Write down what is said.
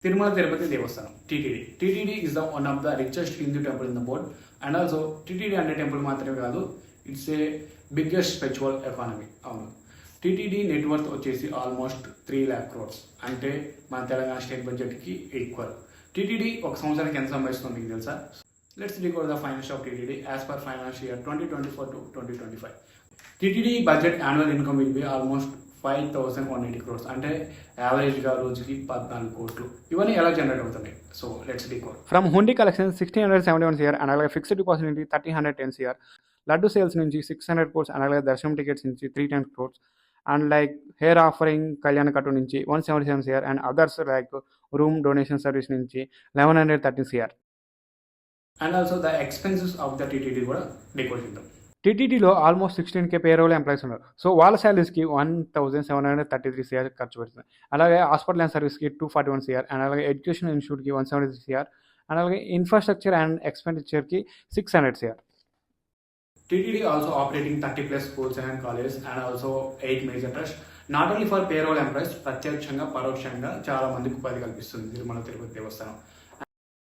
Tirumala Tirupati Devasthanam, TTD. TTD is one of the richest Hindu temple in the world, and also TTD and temple మాత్రమే కాదు, it's a biggest spiritual economy. అవును, TTD net worth వచ్చేసి almost 3 lakh crores, అంటే మన Telangana state బడ్జెట్కి equal. TTD ఒక సంవత్సరానికి ఎంత సంపాదిస్తుంది మీకు తెలుసా? Let's decode the finance of TTD as per financial year 2024 to 2025. TTD budget annual income will be almost 5,180 crores, అంటే యావరేజ్గా రోజుకి 14 కోట్లు. ఇవన్నీ ఎలా జనరేట్ అవుతున్నాయి? So let's decode. From hundi collection 1671 CR, and అలాగే ఫిక్స్డ్ డిపాజిట్ నుంచి 1310 CR, లడ్డు సేల్స్ నుంచి 600 crores, అండ్ అలాగే దర్శనం టికెట్స్ నుంచి 310 crores, and like hair offering కళ్యాణ కట్టు నుంచి 177 CR, and others like room donation service నుంచి 1113 CR. And also the expenses of the TTD కూడా డికోడ్ చేద్దాం. టీటీడీలో ఆల్మోస్ట్ 16K పేరోల్ ఎంప్లాయీస్ ఉన్నారు. సో వాళ్ళ శాలరీస్కి 1,733 CR ఖర్చు పెడుతుంది. అలాగే హాస్పిటల్ అండ్ సర్వీస్కి 241 CR, అండ్ అలాగే ఎడ్యుకేషన్ ఇన్స్టిట్యూట్కి 173 CR, అండ్ అలాగే infrastructure and ఎక్స్పెండిచర్కి 600 CR. TTD also operating 30 plus schools and colleges and also 8 major trusts. Not only for payroll employees, ప్రత్యక్షంగా పరోక్షంగా చాలా మందికి ఉపాధి కల్పిస్తుంది తిరుమల తిరుపతి దేవస్థానం.